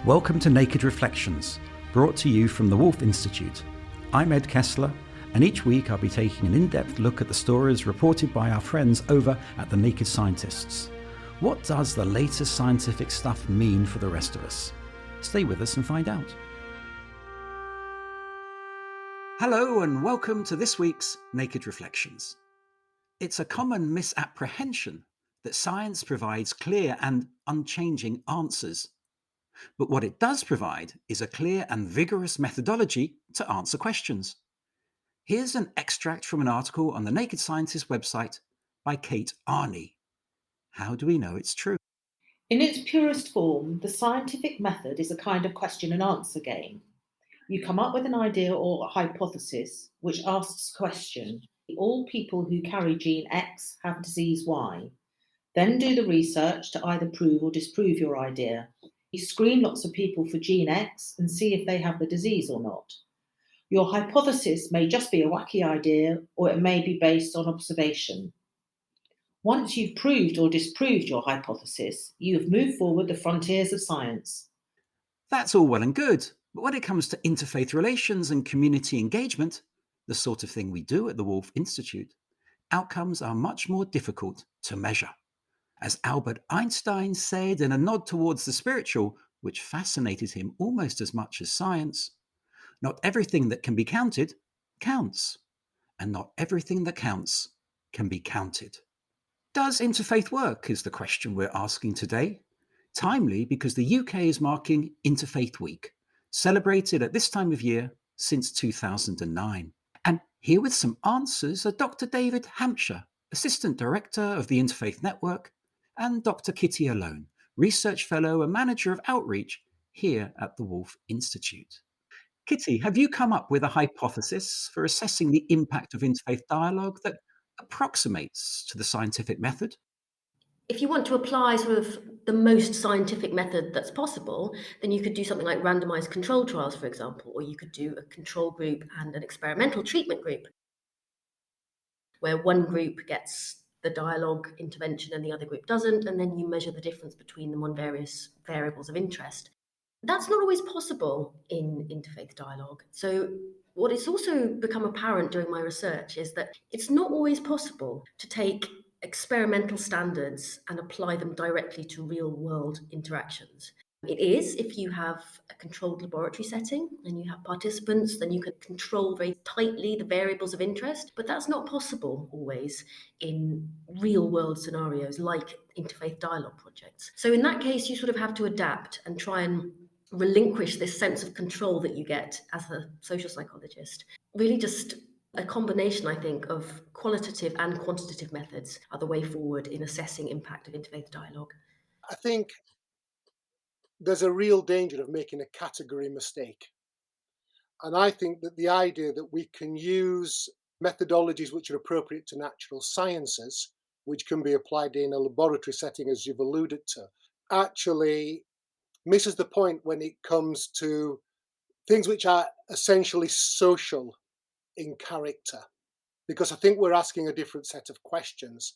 Welcome to Naked Reflections, brought to you from the Wolf Institute. I'm Ed Kessler, and each week I'll be taking an in-depth look at the stories reported by our friends over at the Naked Scientists. What does the latest scientific stuff mean for the rest of us? Stay with us and find out. Hello and welcome to this week's Naked Reflections. It's a common misapprehension that science provides clear and unchanging answers. But what it does provide is a clear and vigorous methodology to answer questions. Here's an extract from an article on the Naked Scientist website by Kate Arney. How do we know it's true? In its purest form, the scientific method is a kind of question and answer game. You come up with an idea or a hypothesis which asks a question: all people who carry gene X have disease Y. Then do the research to either prove or disprove your idea. You screen lots of people for gene X and see if they have the disease or not. Your hypothesis may just be a wacky idea, or it may be based on observation. Once you've proved or disproved your hypothesis, you have moved forward the frontiers of science. That's all well and good, but when it comes to interfaith relations and community engagement, the sort of thing we do at the Wolf Institute, outcomes are much more difficult to measure. As Albert Einstein said in a nod towards the spiritual, which fascinated him almost as much as science, not everything that can be counted counts, and not everything that counts can be counted. Does interfaith work is the question we're asking today. Timely because the UK is marking Interfaith Week, celebrated at this time of year since 2009. And here with some answers are Dr. David Hampshire, Assistant Director of the Interfaith Network, and Dr. Kitty Alone, Research Fellow and Manager of Outreach here at the Wolf Institute. Kitty, have you come up with a hypothesis for assessing the impact of interfaith dialogue that approximates to the scientific method? If you want to apply sort of the most scientific method that's possible, then you could do something like randomized control trials, for example, or you could do a control group and an experimental treatment group, where one group gets the dialogue intervention and the other group doesn't, and then you measure the difference between them on various variables of interest. That's not always possible in interfaith dialogue. So what has also become apparent during my research is that it's not always possible to take experimental standards and apply them directly to real world interactions. It is if you have a controlled laboratory setting and you have participants, then you can control very tightly the variables of interest, but that's not possible always in real world scenarios like interfaith dialogue projects. So in that case, you sort of have to adapt and try and relinquish this sense of control that you get as a social psychologist. Really just a combination, I think, of qualitative and quantitative methods are the way forward in assessing impact of interfaith dialogue. I think there's a real danger of making a category mistake. And I think that the idea that we can use methodologies which are appropriate to natural sciences, which can be applied in a laboratory setting, as you've alluded to, actually misses the point when it comes to things which are essentially social in character, because I think we're asking a different set of questions.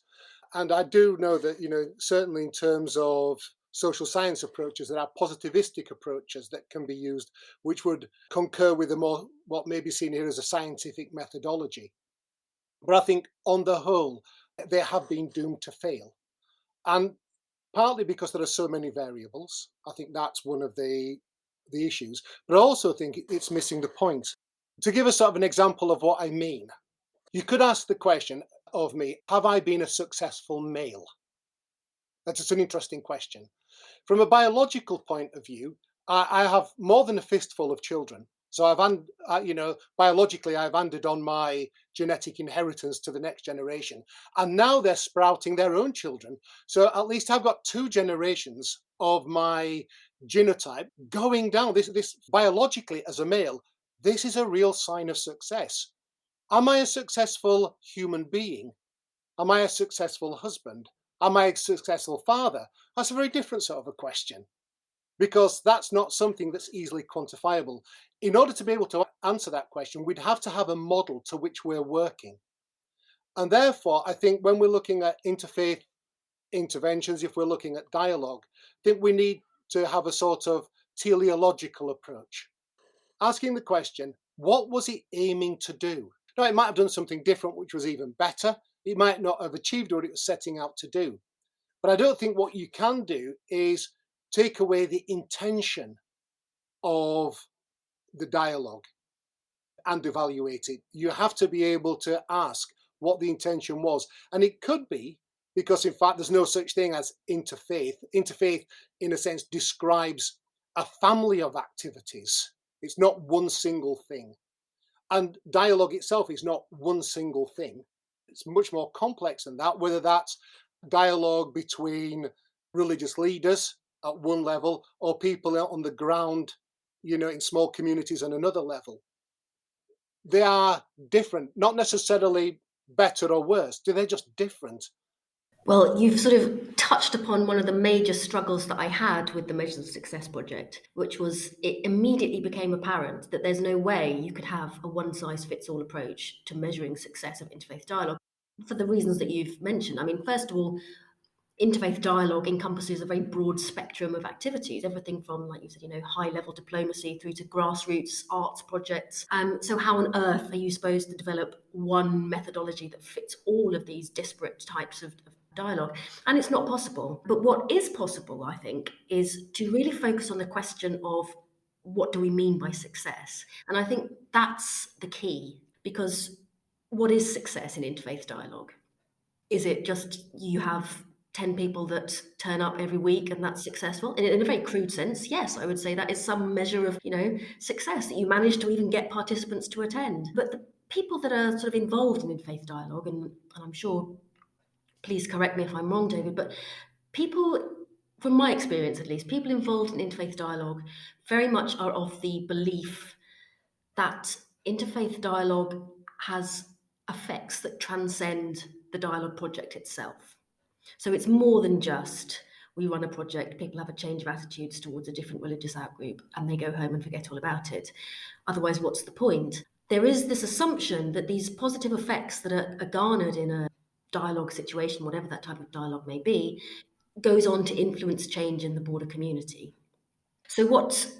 And I do know that, certainly in terms of social science approaches, there are positivistic approaches that can be used, which would concur with what may be seen here as a scientific methodology. But I think on the whole, they have been doomed to fail. And partly because there are so many variables. I think that's one of the issues. But I also think it's missing the point. To give a sort of an example of what I mean, you could ask the question of me, have I been a successful male? That's just an interesting question. From a biological point of view, I have more than a fistful of children. So biologically, I've handed on my genetic inheritance to the next generation. And now they're sprouting their own children. So at least I've got 2 generations of my genotype going down. This biologically, as a male, this is a real sign of success. Am I a successful human being? Am I a successful husband? Am I a successful father? That's a very different sort of a question, because that's not something that's easily quantifiable. In order to be able to answer that question, we'd have to have a model to which we're working. And therefore, I think when we're looking at interfaith interventions, if we're looking at dialogue, I think we need to have a sort of teleological approach, asking the question, what was it aiming to do? Now, it might have done something different, which was even better. It might not have achieved what it was setting out to do. But I don't think what you can do is take away the intention of the dialogue and evaluate it. You have to be able to ask what the intention was. And it could be because, in fact, there's no such thing as interfaith. Interfaith, in a sense, describes a family of activities. It's not one single thing. And dialogue itself is not one single thing. It's much more complex than that, whether that's dialogue between religious leaders at one level or people out on the ground, in small communities on another level. They are different, not necessarily better or worse. They're just different. Well, you've sort of touched upon one of the major struggles that I had with the Measures of Success project, which was it immediately became apparent that there's no way you could have a one-size-fits-all approach to measuring success of interfaith dialogue for the reasons that you've mentioned. I mean, first of all, interfaith dialogue encompasses a very broad spectrum of activities, everything from, like you said, high-level diplomacy through to grassroots arts projects. So how on earth are you supposed to develop one methodology that fits all of these disparate types of dialogue? And it's not possible. But what is possible, I think, is to really focus on the question of what do we mean by success? And I think that's the key, because what is success in interfaith dialogue? Is it just you have 10 people that turn up every week and that's successful? In a very crude sense, yes, I would say that is some measure of, success, that you manage to even get participants to attend. But the people that are sort of involved in interfaith dialogue, and I'm sure, please correct me if I'm wrong, David, but people, from my experience at least, people involved in interfaith dialogue very much are of the belief that interfaith dialogue has effects that transcend the dialogue project itself. So it's more than just we run a project, people have a change of attitudes towards a different religious outgroup and they go home and forget all about it. Otherwise, what's the point? There is this assumption that these positive effects that are garnered in a dialogue situation, whatever that type of dialogue may be, goes on to influence change in the broader community. So what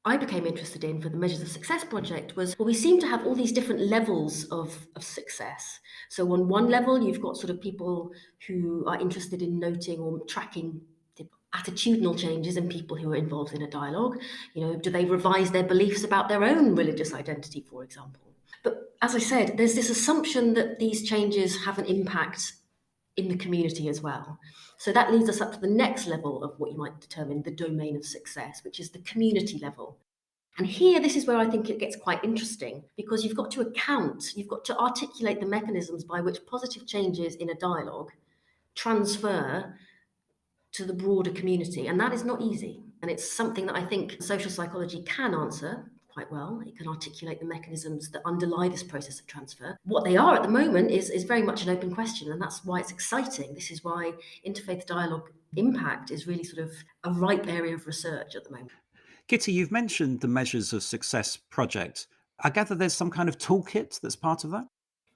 I became interested in for the Measures of Success project was, well, we seem to have all these different levels of success. So on one level, you've got sort of people who are interested in noting or tracking the attitudinal changes in people who are involved in a dialogue. Do they revise their beliefs about their own religious identity, for example? But as I said, there's this assumption that these changes have an impact in the community as well. So that leads us up to the next level of what you might determine the domain of success, which is the community level. And here, this is where I think it gets quite interesting, because you've got to articulate the mechanisms by which positive changes in a dialogue transfer to the broader community. And that is not easy. And it's something that I think social psychology can answer quite well. It can articulate the mechanisms that underlie this process of transfer. What they are at the moment is very much an open question, and that's why it's exciting. This is why interfaith dialogue impact is really sort of a ripe area of research at the moment. Kitty, you've mentioned the Measures of Success project. I gather there's some kind of toolkit that's part of that?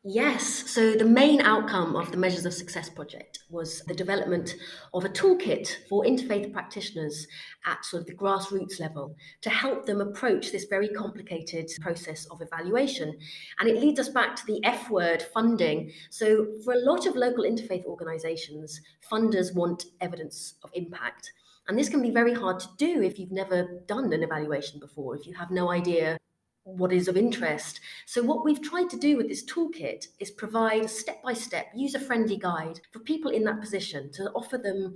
Yes, so the main outcome of the Measures of Success project was the development of a toolkit for interfaith practitioners at sort of the grassroots level to help them approach this very complicated process of evaluation. And it leads us back to the F word, funding. So for a lot of local interfaith organisations, funders want evidence of impact. And this can be very hard to do if you've never done an evaluation before, if you have no idea what is of interest. So what we've tried to do with this toolkit is provide a step-by-step, user-friendly guide for people in that position to offer them,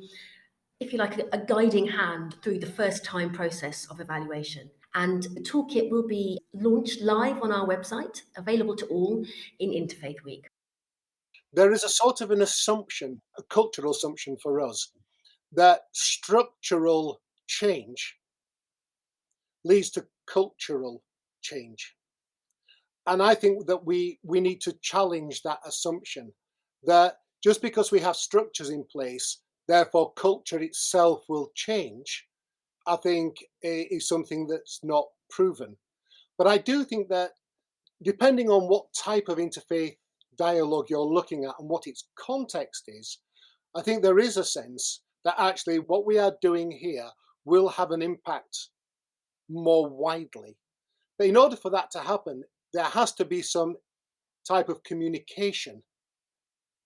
if you like, a guiding hand through the first-time process of evaluation. And the toolkit will be launched live on our website, available to all in Interfaith Week. There is a sort of an assumption, a cultural assumption for us, that structural change leads to cultural change. And I think that we need to challenge that assumption, that just because we have structures in place, therefore culture itself will change, I think is something that's not proven. But I do think that depending on what type of interfaith dialogue you're looking at and what its context is, I think there is a sense that actually what we are doing here will have an impact more widely. But in order for that to happen, there has to be some type of communication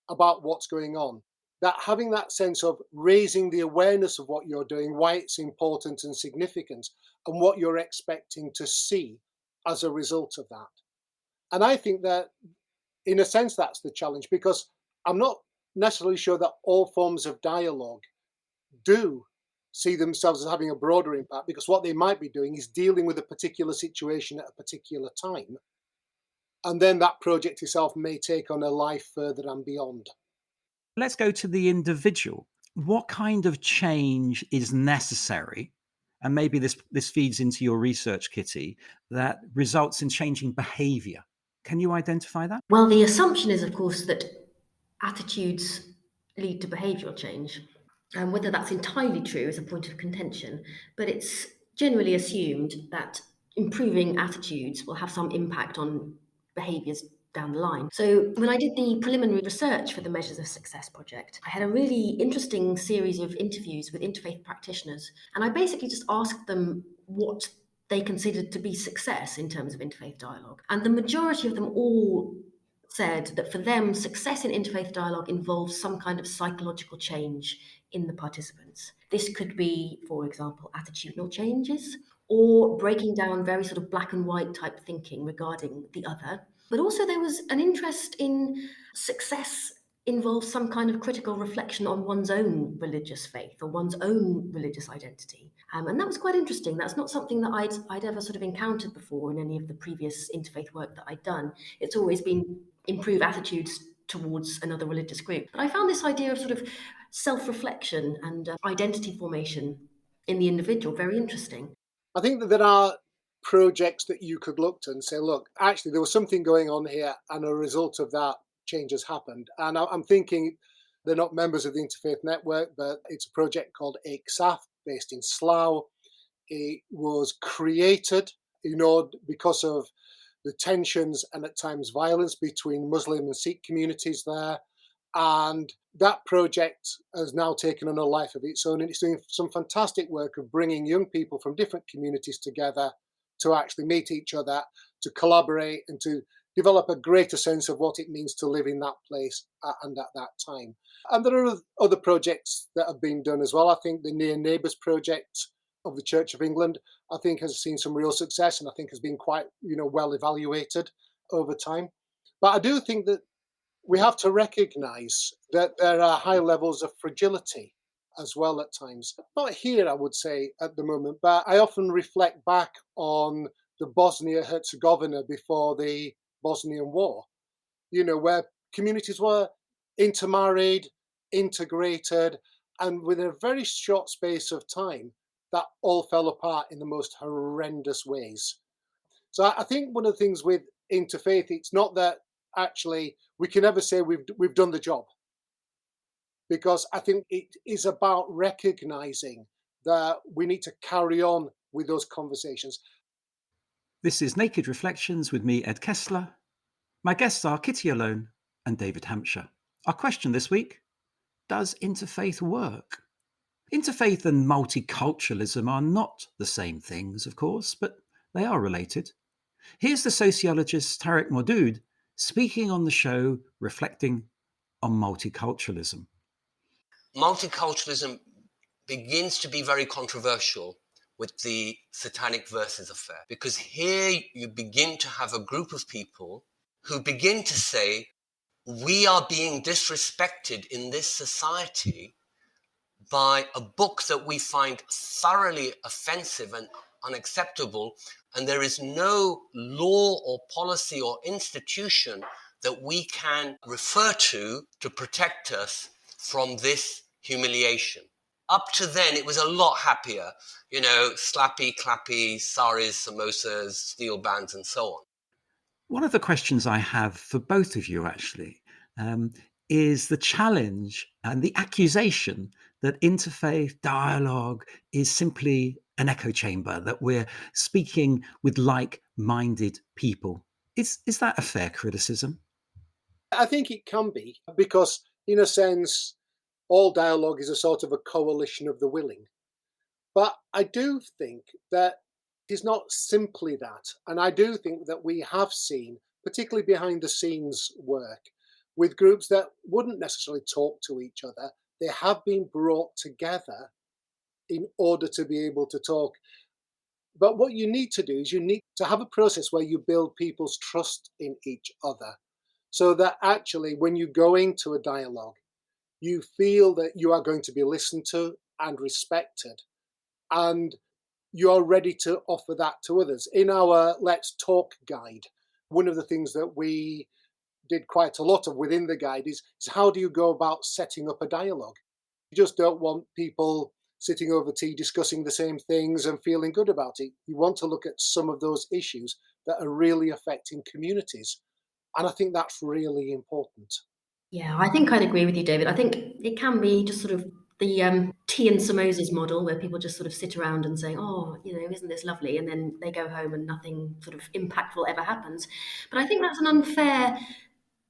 about what's going on. That having that sense of raising the awareness of what you're doing, why it's important and significant, and what you're expecting to see as a result of that. And I think that, in a sense, that's the challenge, because I'm not necessarily sure that all forms of dialogue do see themselves as having a broader impact, because what they might be doing is dealing with a particular situation at a particular time. And then that project itself may take on a life further and beyond. Let's go to the individual. What kind of change is necessary? And maybe this feeds into your research, Kitty, that results in changing behavior. Can you identify that? Well, the assumption is, of course, that attitudes lead to behavioural change. And whether that's entirely true is a point of contention, but it's generally assumed that improving attitudes will have some impact on behaviours down the line. So when I did the preliminary research for the Measures of Success project, I had a really interesting series of interviews with interfaith practitioners, and I basically just asked them what they considered to be success in terms of interfaith dialogue. And the majority of them all said that for them, success in interfaith dialogue involves some kind of psychological change in the participants. This could be, for example, attitudinal changes or breaking down very sort of black and white type thinking regarding the other. But also there was an interest in success involves some kind of critical reflection on one's own religious faith or one's own religious identity. And that was quite interesting. That's not something that I'd ever sort of encountered before in any of the previous interfaith work that I'd done. It's always been improve attitudes towards another religious group. But I found this idea of sort of self-reflection and identity formation in the individual very interesting. I think that there are projects that you could look to and say, look, actually, there was something going on here, and a result of that, change has happened. And I'm thinking they're not members of the Interfaith Network, but it's a project called AICSAF based in Slough. It was created, because of the tensions and at times violence between Muslim and Sikh communities there. And that project has now taken on a life of its own, and it's doing some fantastic work of bringing young people from different communities together to actually meet each other, to collaborate, and to develop a greater sense of what it means to live in that place and at that time. And there are other projects that have been done as well. I think the Near Neighbours project of the Church of England, I think, has seen some real success, and I think has been quite, well evaluated over time. But I do think that we have to recognize that there are high levels of fragility as well at times. Not here, I would say, at the moment, but I often reflect back on the Bosnia-Herzegovina before the Bosnian War, where communities were intermarried, integrated, and within a very short space of time, that all fell apart in the most horrendous ways. So I think one of the things with interfaith, it's not that actually we can never say we've done the job, because I think it is about recognizing that we need to carry on with those conversations. This is Naked Reflections with me, Ed Kessler. My guests are Kitty Alone and David Hampshire. Our question this week: does interfaith work? Interfaith and multiculturalism are not the same things, of course, but they are related. Here's the sociologist Tarek Modood speaking on the show, reflecting on multiculturalism. Multiculturalism begins to be very controversial with the Satanic Verses affair, because here you begin to have a group of people who begin to say, we are being disrespected in this society by a book that we find thoroughly offensive and unacceptable, and there is no law or policy or institution that we can refer to protect us from this humiliation. Up to then, it was a lot happier, slappy, clappy, saris, samosas, steel bands, and so on. One of the questions I have for both of you, actually, is the challenge and the accusation that interfaith dialogue is simply an echo chamber, that we're speaking with like-minded people. Is that a fair criticism? I think it can be, because in a sense, all dialogue is a sort of a coalition of the willing. But I do think that It is not simply that. And I do think that we have seen, particularly behind the scenes work, with groups that wouldn't necessarily talk to each other, they have been brought together in order to be able to talk. But what you need to do is you need to have a process where you build people's trust in each other so that actually, when you go into a dialogue, you feel that you are going to be listened to and respected. And you're ready to offer that to others. In our Let's Talk guide, one of the things that we did quite a lot of within the guide is how do you go about setting up a dialogue? You just don't want people sitting over tea discussing the same things and feeling good about it. You want to look at some of those issues that are really affecting communities. And I think that's really important. Yeah, I think I'd agree with you, David. I think it can be just sort of the tea and samosas model where people just sort of sit around and say, oh, isn't this lovely? And then they go home and nothing sort of impactful ever happens. But I think that's an unfair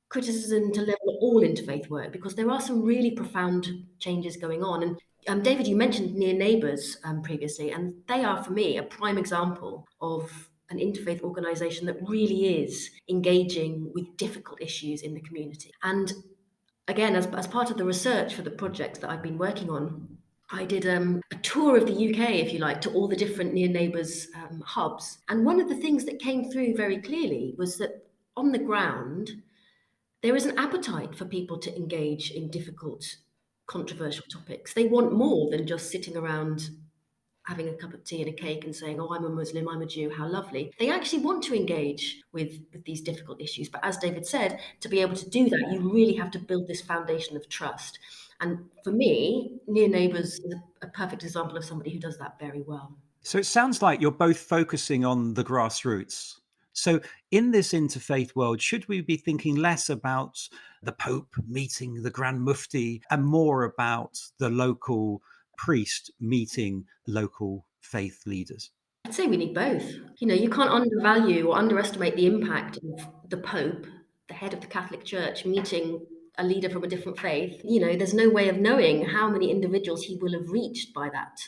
criticism to level at all interfaith work because there are some really profound changes going on. And David, you mentioned Near Neighbours previously, and they are, for me, a prime example of an interfaith organisation that really is engaging with difficult issues in the community. And again, as part of the research for the project that I've been working on, I did a tour of the UK, if you like, to all the different Near Neighbours hubs. And one of the things that came through very clearly was that on the ground, there is an appetite for people to engage in difficult, controversial topics. They want more than just sitting around having a cup of tea and a cake and saying, oh, I'm a Muslim, I'm a Jew, how lovely. They actually want to engage with these difficult issues. But as David said, to be able to do that, you really have to build this foundation of trust. And for me, Near Neighbours is a perfect example of somebody who does that very well. So it sounds like you're both focusing on the grassroots. So in this interfaith world, should we be thinking less about the Pope meeting the Grand Mufti and more about the local priest meeting local faith leaders? I'd say we need both. You can't undervalue or underestimate the impact of the Pope, the head of the Catholic Church, meeting a leader from a different faith. There's no way of knowing how many individuals he will have reached by that.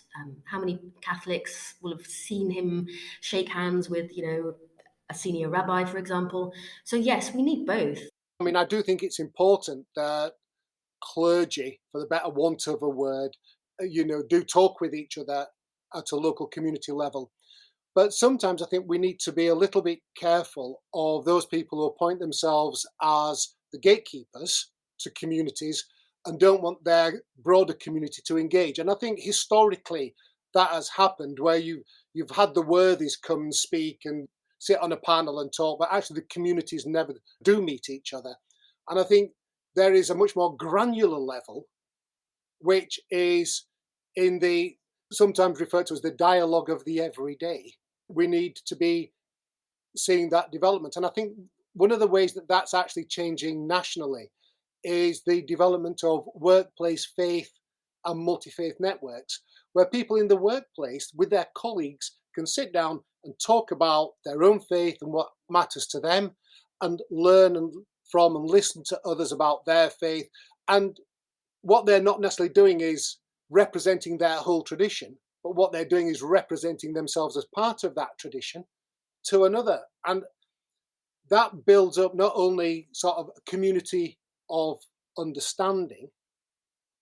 How many Catholics will have seen him shake hands with, a senior rabbi, for example. So yes, we need both. I mean, I do think it's important that clergy, for the better want of a word, do talk with each other at a local community level. But sometimes I think we need to be a little bit careful of those people who appoint themselves as the gatekeepers to communities and don't want their broader community to engage. And I think historically that has happened where you've had the worthies come and speak and sit on a panel and talk, but actually the communities never do meet each other. And I think there is a much more granular level, which is in the sometimes referred to as the dialogue of the everyday. We need to be seeing that development. And I think one of the ways that that's actually changing nationally is the development of workplace faith and multi-faith networks, where people in the workplace with their colleagues can sit down and talk about their own faith and what matters to them and learn from and listen to others about their faith. And what they're not necessarily doing is representing their whole tradition, but what they're doing is representing themselves as part of that tradition to another. And that builds up not only sort of a community of understanding,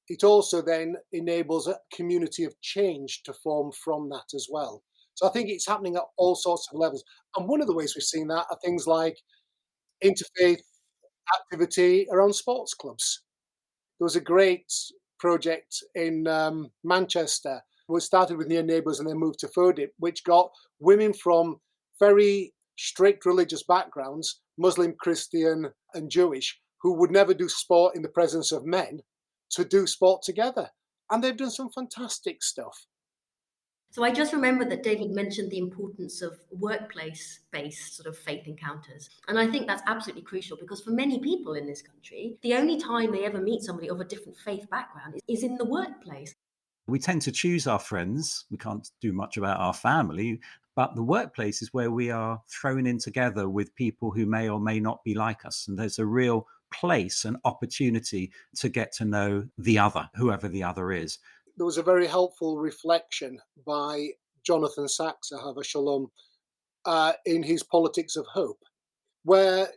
it also then enables a community of change to form from that as well. So I think it's happening at all sorts of levels. And one of the ways we've seen that are things like interfaith activity around sports clubs. There was a great project in Manchester, which started with Near Neighbours and then moved to FODIP, which got women from very strict religious backgrounds, Muslim, Christian, and Jewish, who would never do sport in the presence of men, to do sport together. And they've done some fantastic stuff. So I just remember that David mentioned the importance of workplace-based sort of faith encounters. And I think that's absolutely crucial because for many people in this country, the only time they ever meet somebody of a different faith background is in the workplace. We tend to choose our friends. We can't do much about our family, but the workplace is where we are thrown in together with people who may or may not be like us. And there's a real place and opportunity to get to know the other, whoever the other is. There was a very helpful reflection by Jonathan Sachs, Ahava Shalom, in his Politics of Hope, where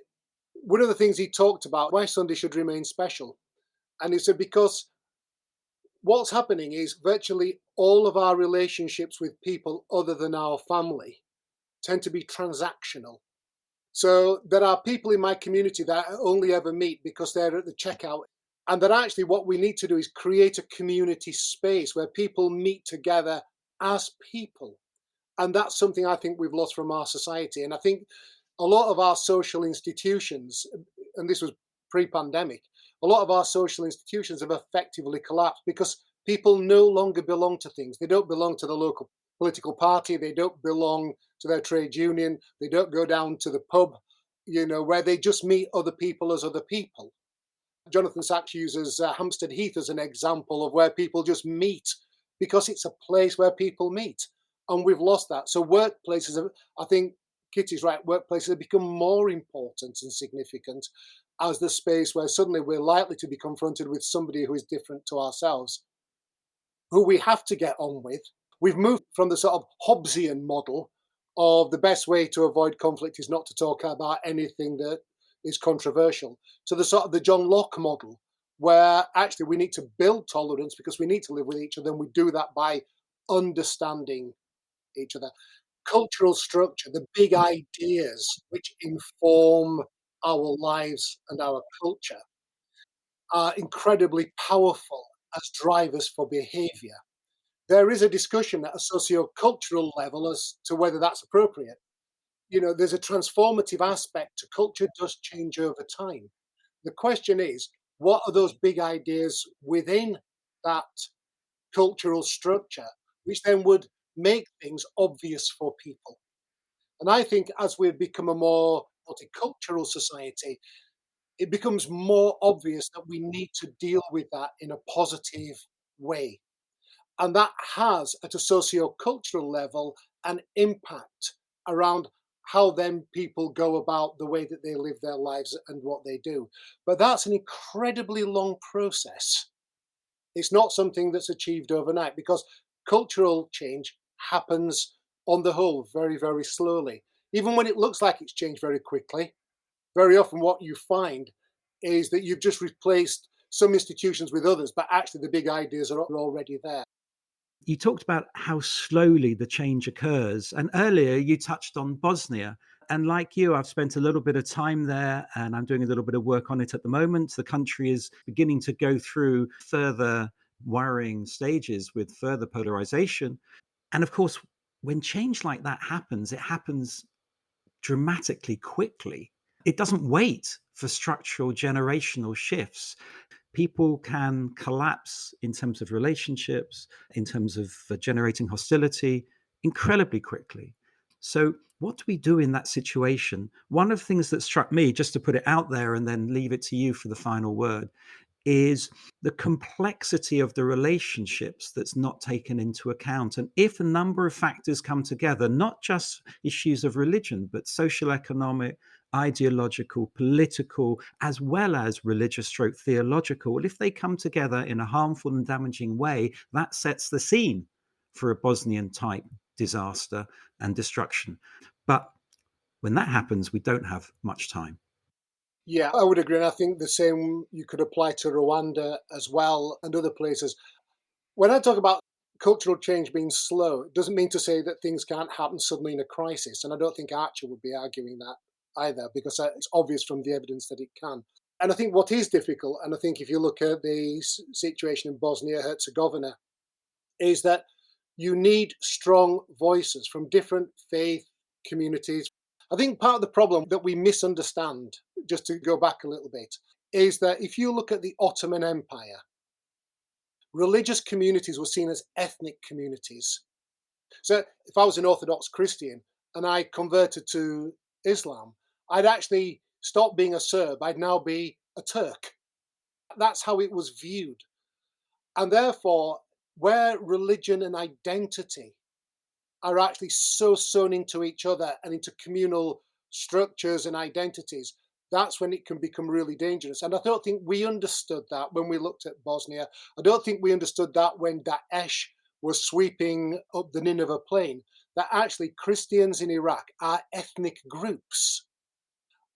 one of the things he talked about, why Sunday should remain special. And he said, because what's happening is virtually all of our relationships with people other than our family tend to be transactional. So there are people in my community that I only ever meet because they're at the checkout. And that actually what we need to do is create a community space where people meet together as people. And that's something I think we've lost from our society. And I think a lot of our social institutions, and this was pre-pandemic, a lot of our social institutions have effectively collapsed because people no longer belong to things. They don't belong to the local political party. They don't belong to their trade union. They don't go down to the pub, where they just meet other people as other people. Jonathan Sachs uses Hampstead Heath as an example of where people just meet because it's a place where people meet. And we've lost that. So workplaces, I think Kitty's right, workplaces have become more important and significant as the space where suddenly we're likely to be confronted with somebody who is different to ourselves, who we have to get on with. We've moved from the sort of Hobbesian model of the best way to avoid conflict is not to talk about anything that is controversial, to the sort of the John Locke model, where actually we need to build tolerance because we need to live with each other, and we do that by understanding each other. Cultural structure, the big ideas which inform our lives and our culture are incredibly powerful as drivers for behavior. There is a discussion at a socio-cultural level as to whether that's appropriate. There's a transformative aspect to culture, does change over time. The question is, what are those big ideas within that cultural structure, which then would make things obvious for people? And I think as we've become a more multicultural society, it becomes more obvious that we need to deal with that in a positive way. And that has, at a socio-cultural level, an impact around how then people go about the way that they live their lives and what they do. But that's an incredibly long process. It's not something that's achieved overnight because cultural change happens on the whole very, very slowly. Even when it looks like it's changed very quickly, very often what you find is that you've just replaced some institutions with others, but actually the big ideas are already there. You talked about how slowly the change occurs. And earlier you touched on Bosnia. And like you, I've spent a little bit of time there and I'm doing a little bit of work on it at the moment. The country is beginning to go through further worrying stages with further polarization. And of course, when change like that happens, it happens dramatically quickly. It doesn't wait for structural generational shifts. People can collapse in terms of relationships, in terms of generating hostility incredibly quickly. So, what do we do in that situation? One of the things that struck me, just to put it out there and then leave it to you for the final word, is the complexity of the relationships that's not taken into account. And if a number of factors come together, not just issues of religion, but social, economic, ideological, political, as well as religious stroke theological, well, if they come together in a harmful and damaging way, that sets the scene for a Bosnian type disaster and destruction. But when that happens, we don't have much time. Yeah, I would agree. And I think the same you could apply to Rwanda as well and other places. When I talk about cultural change being slow, it doesn't mean to say that things can't happen suddenly in a crisis. And I don't think Archer would be arguing that either, because it's obvious from the evidence that it can. And I think what is difficult, and I think if you look at the situation in Bosnia Herzegovina, is that you need strong voices from different faith communities. I think part of the problem that we misunderstand, just to go back a little bit, is that if you look at the Ottoman Empire, religious communities were seen as ethnic communities. So if I was an Orthodox Christian and I converted to Islam, I'd actually stop being a Serb. I'd now be a Turk. That's how it was viewed. And therefore, where religion and identity are actually so sewn into each other and into communal structures and identities, that's when it can become really dangerous. And I don't think we understood that when we looked at Bosnia. I don't think we understood that when Daesh was sweeping up the Nineveh plain, that actually Christians in Iraq are ethnic groups.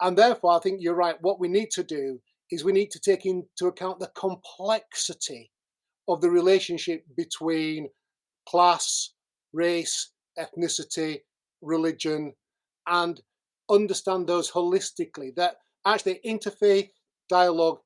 And therefore, I think you're right. What we need to do is we need to take into account the complexity of the relationship between class, race, ethnicity, religion, and understand those holistically. That actually interfaith dialogue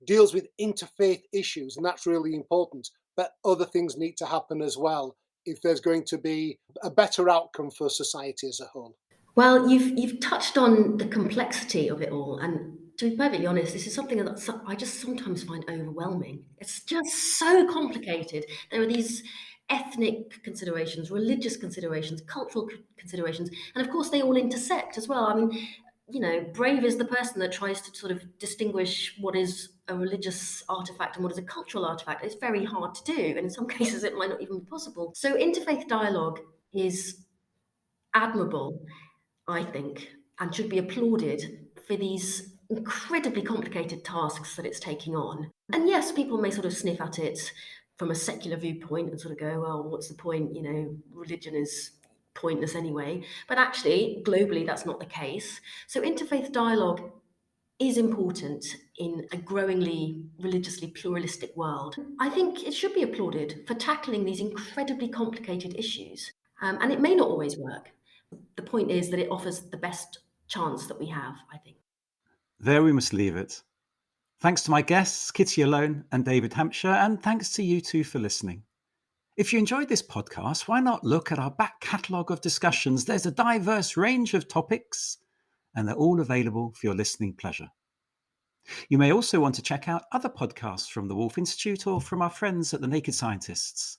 deals with interfaith issues, and that's really important. But other things need to happen as well if there's going to be a better outcome for society as a whole. Well, you've touched on the complexity of it all, and to be perfectly honest, this is something that I just sometimes find overwhelming. It's just so complicated. There are these ethnic considerations, religious considerations, cultural considerations, and of course they all intersect as well. I mean, brave is the person that tries to sort of distinguish what is a religious artifact and what is a cultural artifact. It's very hard to do, and in some cases it might not even be possible. So interfaith dialogue is admirable, I think, and should be applauded for these incredibly complicated tasks that it's taking on. And yes, people may sort of sniff at it from a secular viewpoint and sort of go, well, what's the point? Religion is pointless anyway. But actually, globally, that's not the case. So interfaith dialogue is important in a growingly religiously pluralistic world. I think it should be applauded for tackling these incredibly complicated issues. And it may not always work. The point is that it offers the best chance that we have, I think. There we must leave it. Thanks to my guests, Kitty Alone and David Hampshire, and thanks to you two for listening. If you enjoyed this podcast, why not look at our back catalogue of discussions? There's a diverse range of topics, and they're all available for your listening pleasure. You may also want to check out other podcasts from the Wolf Institute or from our friends at the Naked Scientists.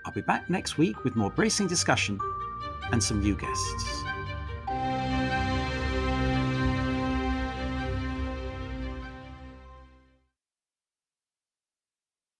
I'll be back next week with more bracing discussion and some new guests.